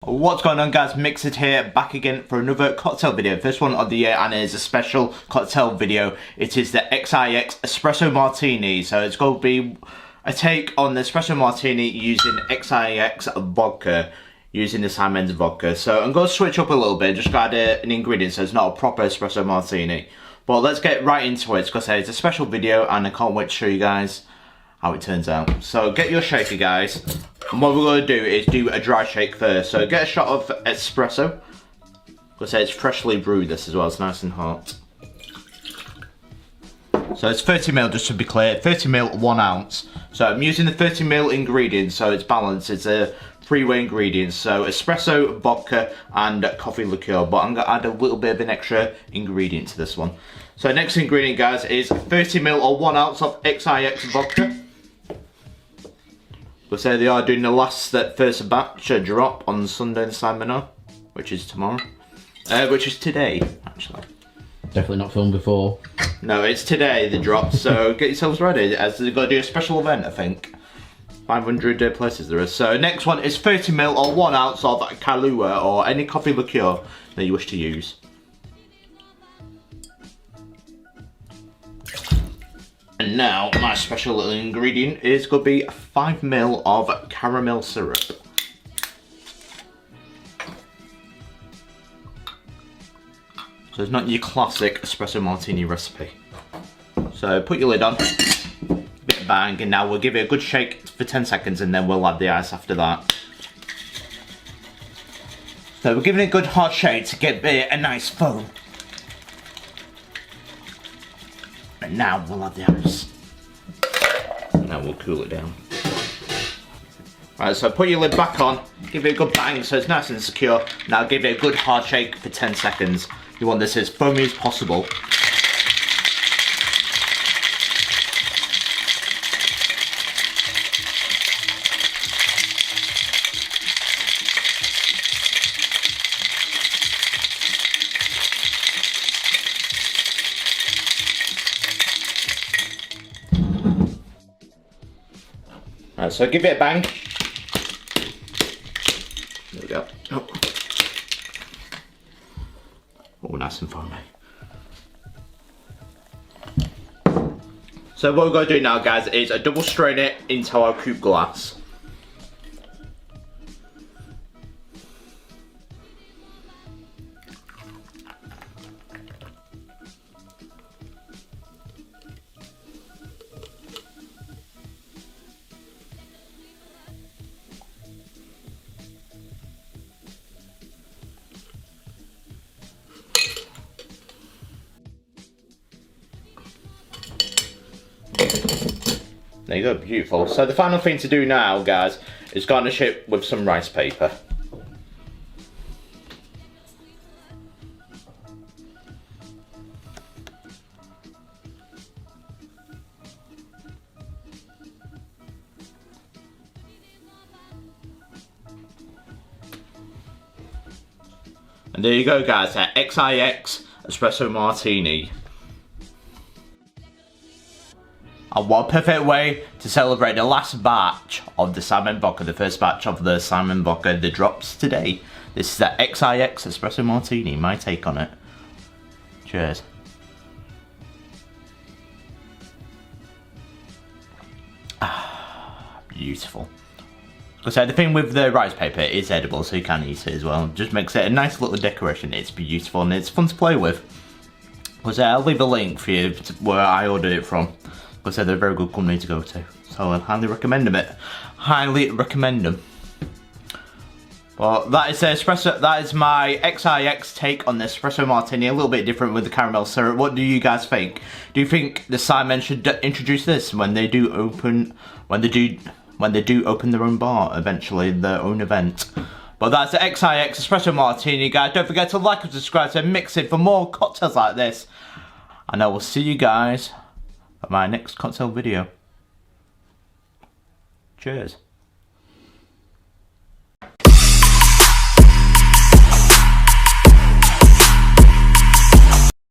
What's going on, guys? MixedSid here, back again for another cocktail video. First one of the year, and it is a special cocktail video. It is the XIX Espresso Martini. So it's going to be a take on the Espresso Martini using XIX Vodka, using the Sidemen vodka. So I'm going to switch up a little bit, just add an ingredient so it's not a proper Espresso Martini. But let's get right into it, because it's a special video and I can't wait to show you guys how it turns out. So get your shaker, guys. And what we're going to do is do a dry shake first. So get a shot of espresso. Because it's freshly brewed, this as well, it's nice and hot. So it's 30ml, just to be clear, 30ml, 1 ounce. So I'm using the 30ml ingredients, so it's balanced. It's a three-way ingredients, so espresso, vodka, and coffee liqueur. But I'm going to add a little bit of an extra ingredient to this one. So next ingredient, guys, is 30ml or 1 ounce of XIX vodka. We'll say they are doing the last first batch drop on Sunday in Sidemen, which is tomorrow. Which is today, actually. Definitely not filmed before. No, it's today the drop, so get yourselves ready, as they've got to do a special event, I think. 500 places there is. So next one is 30ml or 1 ounce of Kahlua or any coffee liqueur that you wish to use. And now my special little ingredient is going to be 5ml of caramel syrup. So it's not your classic espresso martini recipe. So put your lid on, bit of bang, and now we'll give it a good shake for 10 seconds and then we'll add the ice after that. So we're giving it a good hard shake to get a nice foam. And now we'll add the ice. Now we'll cool it down. Right, so put your lid back on, give it a good bang so it's nice and secure. Now give it a good hard shake for 10 seconds. You want this as foamy as possible. Right, so give it a bang. There we go. Oh, nice and foamy. So what we're going to do now, guys, is double strain it into our coupe glass. There you go, beautiful. So the final thing to do now, guys, is garnish it with some rice paper. And there you go, guys, XIX Espresso Martini. And what a perfect way to celebrate the last batch of the Sidemen vodka, the first batch of the Sidemen vodka that drops today. This is the XIX Espresso Martini, my take on it. Cheers. Ah, beautiful. So the thing with the rice paper, it's edible, so you can eat it as well. Just makes it a nice little decoration. It's beautiful and it's fun to play with. So I'll leave a link for you where I ordered it from. Because they're a very good company to go to, so I highly recommend them. Highly recommend them. Well, that is espresso. That is my XIX take on the Espresso Martini. A little bit different with the caramel syrup. What do you guys think? Do you think the Sidemen should introduce this when they do open, when they do open their own bar eventually, their own event? But that's the XIX Espresso Martini, guys. Don't forget to like and subscribe to MixedSid for more cocktails like this. And I will see you guys at my next cocktail video. Cheers.